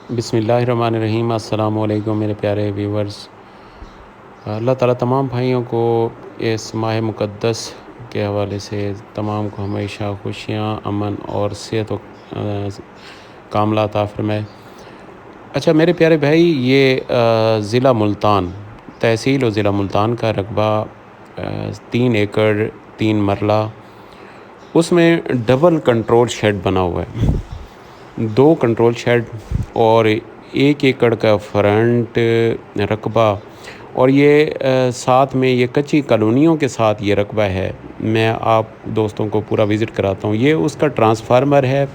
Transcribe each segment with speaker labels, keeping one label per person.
Speaker 1: بسم اللہ الرحمن الرحیم۔ السلام علیکم میرے پیارے ویورز۔ اللہ تعالیٰ تمام بھائیوں کو اس ماہ مقدس کے حوالے سے تمام کو ہمیشہ خوشیاں، امن اور صحت و کاملہ عطا فرمائے۔ اچھا میرے پیارے بھائی، یہ ضلع ملتان، تحصیل و ضلع ملتان کا رقبہ 3 ایکڑ 3 مرلہ، اس میں ڈبل کنٹرول شیڈ بنا ہوا ہے، 2 کنٹرول شیڈ اور 1 ایکڑ کا فرنٹ رقبہ، اور یہ ساتھ میں یہ کچی کالونیوں کے ساتھ یہ رقبہ ہے۔ میں آپ دوستوں کو پورا وزٹ کراتا ہوں۔ یہ اس کا ٹرانسفارمر ہے،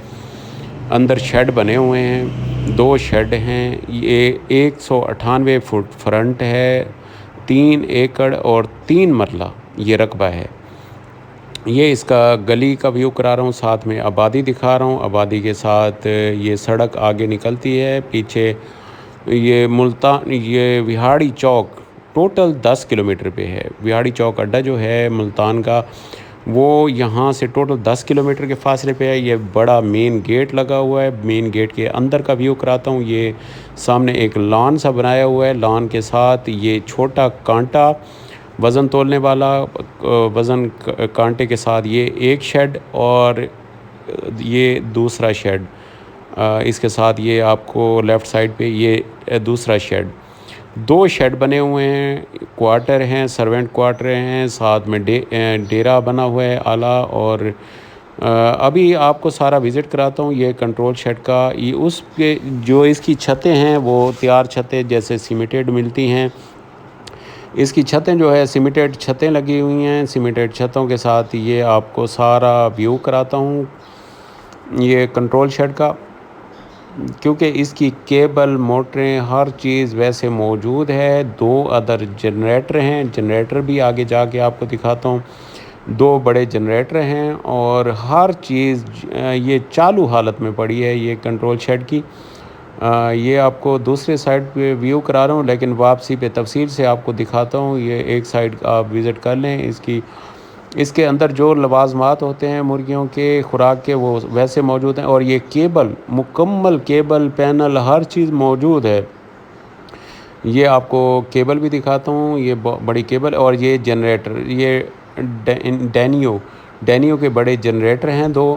Speaker 1: اندر شیڈ بنے ہوئے ہیں، 2 شیڈ ہیں، یہ 198 فٹ فرنٹ ہے، 3 ایکڑ اور 3 مرلہ یہ رقبہ ہے۔ یہ اس کا گلی کا ویو کرا رہا ہوں، ساتھ میں آبادی دکھا رہا ہوں۔ آبادی کے ساتھ یہ سڑک آگے نکلتی ہے، پیچھے یہ ملتان، یہ وہاڑی چوک ٹوٹل 10 کلومیٹر پہ ہے۔ وہاڑی چوک اڈہ جو ہے ملتان کا، وہ یہاں سے ٹوٹل 10 کلومیٹر کے فاصلے پہ ہے۔ یہ بڑا مین گیٹ لگا ہوا ہے، مین گیٹ کے اندر کا ویو کراتا ہوں۔ یہ سامنے ایک لان سا بنایا ہوا ہے، لان کے ساتھ یہ چھوٹا کانٹا وزن تولنے والا، وزن کانٹے کے ساتھ یہ ایک شیڈ اور یہ دوسرا شیڈ، اس کے ساتھ یہ آپ کو لیفٹ سائڈ پہ یہ دوسرا شیڈ، 2 شیڈ بنے ہوئے ہیں، کوارٹر ہیں، سرونٹ کوارٹر ہیں، ساتھ میں ڈیرا بنا ہوا ہے اعلیٰ۔ اور ابھی آپ کو سارا وزٹ کراتا ہوں یہ کنٹرول شیڈ کا۔ یہ اس کے جو اس کی چھتیں ہیں وہ تیار چھتیں جیسے سیمیٹیڈ ملتی ہیں، اس کی چھتیں جو ہے سیمیٹیڈ چھتیں لگی ہوئی ہیں۔ سیمیٹیڈ چھتوں کے ساتھ یہ آپ کو سارا ویو کراتا ہوں یہ کنٹرول شیڈ کا، کیونکہ اس کی کیبل، موٹریں، ہر چیز ویسے موجود ہے۔ 2 ادر جنریٹر ہیں، جنریٹر بھی آگے جا کے آپ کو دکھاتا ہوں، 2 بڑے جنریٹر ہیں، اور ہر چیز یہ چالو حالت میں پڑی ہے یہ کنٹرول شیڈ کی۔ یہ آپ کو دوسرے سائڈ پہ ویو کرا رہا ہوں، لیکن واپسی پہ تفصیل سے آپ کو دکھاتا ہوں۔ یہ ایک سائڈ آپ وزٹ کر لیں۔ اس کے اندر جو لوازمات ہوتے ہیں مرغیوں کے خوراک کے، وہ ویسے موجود ہیں، اور یہ کیبل، مکمل کیبل پینل، ہر چیز موجود ہے۔ یہ آپ کو کیبل بھی دکھاتا ہوں، یہ بڑی کیبل، اور یہ جنریٹر، یہ ڈینیو کے بڑے جنریٹر ہیں 2،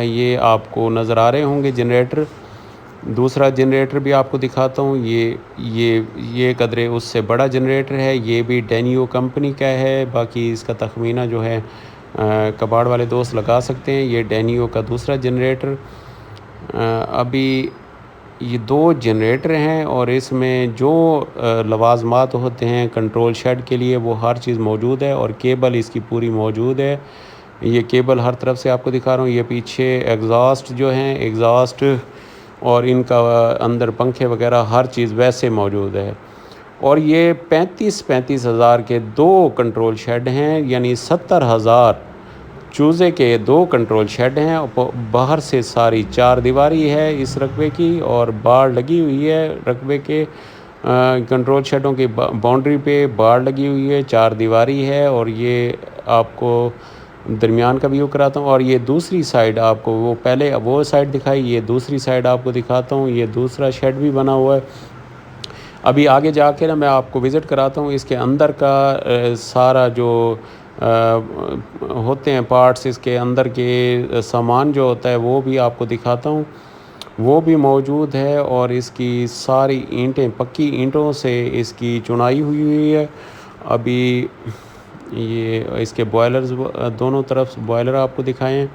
Speaker 1: یہ آپ کو نظر آ رہے ہوں گے جنریٹر۔ دوسرا جنریٹر بھی آپ کو دکھاتا ہوں، یہ قدرے اس سے بڑا جنریٹر ہے، یہ بھی ڈینیو کمپنی کا ہے۔ باقی اس کا تخمینہ جو ہے کباڑ والے دوست لگا سکتے ہیں۔ یہ ڈینیو کا دوسرا جنریٹر، ابھی یہ 2 جنریٹر ہیں، اور اس میں جو لوازمات ہوتے ہیں کنٹرول شیڈ کے لیے وہ ہر چیز موجود ہے، اور کیبل اس کی پوری موجود ہے۔ یہ کیبل ہر طرف سے آپ کو دکھا رہا ہوں۔ یہ پیچھے ایگزاسٹ جو ہیں، ایگزاسٹ اور ان کا اندر پنکھے وغیرہ ہر چیز ویسے موجود ہے۔ اور یہ 35 ہزار کے 2 کنٹرول شیڈ ہیں، یعنی 70,000 چوزے کے 2 کنٹرول شیڈ ہیں۔ باہر سے ساری 4 دیواری ہے اس رقبے کی، اور باڑ لگی ہوئی ہے رقبے کے کنٹرول شیڈوں کی باؤنڈری پہ باڑ لگی ہوئی ہے، 4 دیواری ہے۔ اور یہ آپ کو درمیان کا ویو کراتا ہوں، اور یہ دوسری سائڈ آپ کو، وہ پہلے وہ سائڈ دکھائی، یہ دوسری سائڈ آپ کو دکھاتا ہوں۔ یہ دوسرا شیڈ بھی بنا ہوا ہے۔ ابھی آگے جا کے میں آپ کو وزٹ کراتا ہوں اس کے اندر کا سارا جو ہوتے ہیں پارٹس، اس کے اندر کے سامان جو ہوتا ہے وہ بھی آپ کو دکھاتا ہوں، وہ بھی موجود ہے۔ اور اس کی ساری اینٹیں پکی اینٹوں سے اس کی چنائی ہوئی ہے۔ ابھی یہ اس کے بوائلرز، دونوں طرف بوائلر آپ کو دکھائیں۔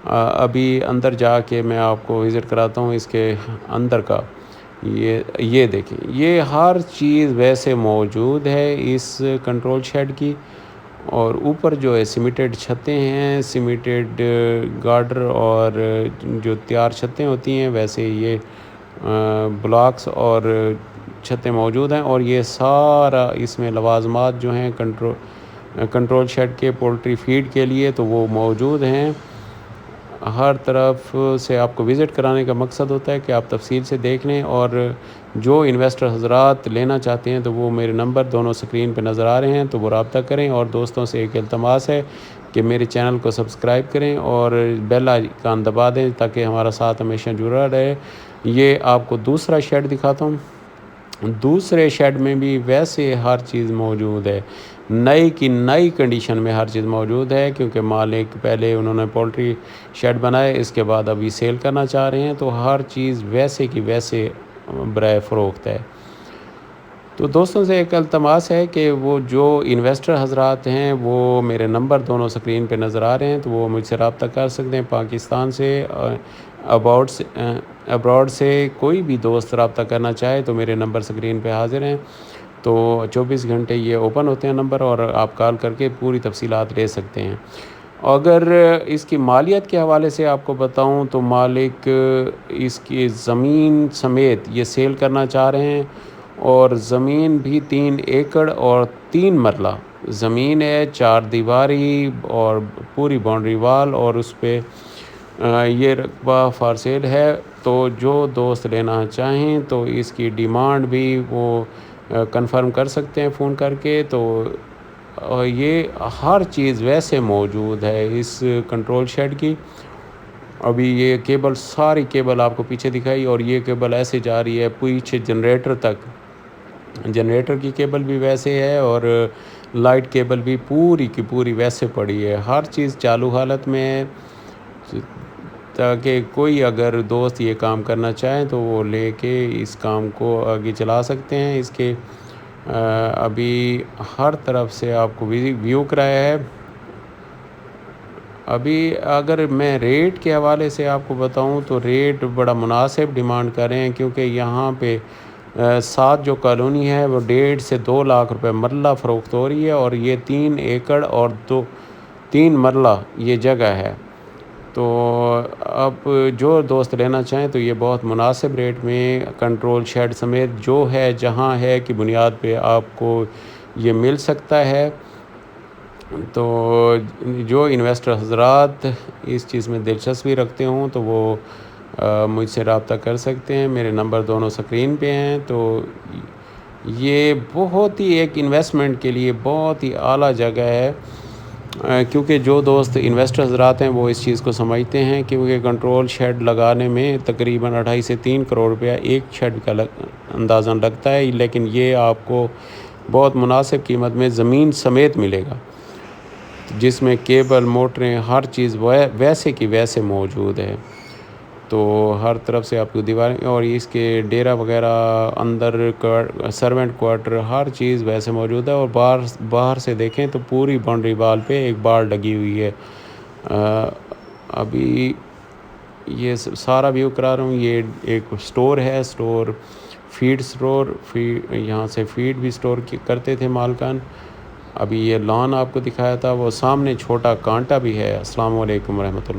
Speaker 1: ابھی اندر جا کے میں آپ کو وزٹ کراتا ہوں اس کے اندر کا۔ یہ دیکھیں، یہ ہر چیز ویسے موجود ہے اس کنٹرول شیڈ کی۔ اور اوپر جو ہے سیمیٹیڈ چھتیں ہیں، سیمیٹیڈ گارڈر، اور جو تیار چھتیں ہوتی ہیں ویسے یہ بلاکس اور چھتیں موجود ہیں۔ اور یہ سارا اس میں لوازمات جو ہیں کنٹرول شیڈ کے پولٹری فیڈ کے لیے تو وہ موجود ہیں۔ ہر طرف سے آپ کو وزٹ کرانے کا مقصد ہوتا ہے کہ آپ تفصیل سے دیکھ لیں، اور جو انویسٹر حضرات لینا چاہتے ہیں تو وہ میرے نمبر دونوں سکرین پہ نظر آ رہے ہیں، تو وہ رابطہ کریں۔ اور دوستوں سے ایک التماس ہے کہ میرے چینل کو سبسکرائب کریں اور بیل آئیکن دبا دیں تاکہ ہمارا ساتھ ہمیشہ جڑا رہے۔ یہ آپ کو دوسرا شیڈ دکھاتا ہوں. دوسرے شیڈ میں بھی ویسے ہر چیز موجود ہے، نئی کی نئی کنڈیشن میں ہر چیز موجود ہے، کیونکہ مالک پہلے انہوں نے پولٹری شیڈ بنائے، اس کے بعد ابھی سیل کرنا چاہ رہے ہیں، تو ہر چیز ویسے کی ویسے برائے فروخت ہے. تو دوستوں سے ایک التماس ہے کہ وہ جو انویسٹر حضرات ہیں وہ میرے نمبر دونوں سکرین پہ نظر آ رہے ہیں، تو وہ مجھ سے رابطہ کر سکتے ہیں. پاکستان سے ابراڈ سے کوئی بھی دوست رابطہ کرنا چاہے تو میرے نمبر سکرین پہ حاضر ہیں. تو 24 گھنٹے یہ اوپن ہوتے ہیں نمبر، اور آپ کال کر کے پوری تفصیلات لے سکتے ہیں. اگر اس کی مالیت کے حوالے سے آپ کو بتاؤں تو مالک اس کی زمین سمیت یہ سیل کرنا چاہ رہے ہیں، اور زمین بھی 3 ایکڑ اور 3 مرلہ زمین ہے، 4 دیواری اور پوری باؤنڈری وال، اور اس پہ یہ رقبہ فار سیل ہے. تو جو دوست لینا چاہیں تو اس کی ڈیمانڈ بھی وہ کنفرم کر سکتے ہیں فون کر کے. تو یہ ہر چیز ویسے موجود ہے اس کنٹرول شیڈ کی. ابھی یہ کیبل، ساری کیبل آپ کو پیچھے دکھائی، اور یہ کیبل ایسے جا رہی ہے پیچھے جنریٹر تک. جنریٹر کی کیبل بھی ویسے ہے، اور لائٹ کیبل بھی پوری کی پوری ویسے پڑی ہے. ہر چیز چالو حالت میں ہے، تاکہ کوئی اگر دوست یہ کام کرنا چاہیں تو وہ لے کے اس کام کو آگے چلا سکتے ہیں. اس کے ابھی ہر طرف سے آپ کو ویو کرایا ہے. ابھی اگر میں ریٹ کے حوالے سے آپ کو بتاؤں تو ریٹ بڑا مناسب ڈیمانڈ کر رہے ہیں، کیونکہ یہاں پہ 7 جو کالونی ہے وہ 1.5 سے 2 لاکھ روپے مرلہ فروخت ہو رہی ہے، اور یہ 3 ایکڑ اور 3 مرلہ یہ جگہ ہے. تو اب جو دوست لینا چاہیں تو یہ بہت مناسب ریٹ میں کنٹرول شیڈ سمیت جو ہے جہاں ہے کی بنیاد پہ آپ کو یہ مل سکتا ہے. تو جو انویسٹر حضرات اس چیز میں دلچسپی رکھتے ہوں تو وہ مجھ سے رابطہ کر سکتے ہیں. میرے نمبر دونوں سکرین پہ ہیں. تو یہ بہت ہی ایک انویسٹمنٹ کے لیے بہت ہی اعلیٰ جگہ ہے، کیونکہ جو دوست انویسٹر حضرات ہیں وہ اس چیز کو سمجھتے ہیں، کیونکہ کنٹرول شیڈ لگانے میں تقریباً 2.5 سے 3 کروڑ روپیہ ایک شیڈ کا اندازاً لگتا ہے، لیکن یہ آپ کو بہت مناسب قیمت میں زمین سمیت ملے گا، جس میں کیبل، موٹریں، ہر چیز ویسے کی ویسے موجود ہے. تو ہر طرف سے آپ کو دیواریں، اور اس کے ڈیرا وغیرہ اندر سرونٹ کوارٹر ہر چیز ویسے موجود ہے. اور باہر سے دیکھیں تو پوری باؤنڈری وال پہ ایک بار لگی ہوئی ہے. ابھی یہ سارا ویو کرا رہا ہوں. یہ ایک سٹور ہے، فیڈ سٹور، یہاں سے فیڈ بھی سٹور کرتے تھے مالکان. ابھی یہ لان آپ کو دکھایا تھا، وہ سامنے چھوٹا کانٹا بھی ہے. السلام علیکم ورحمۃ اللہ.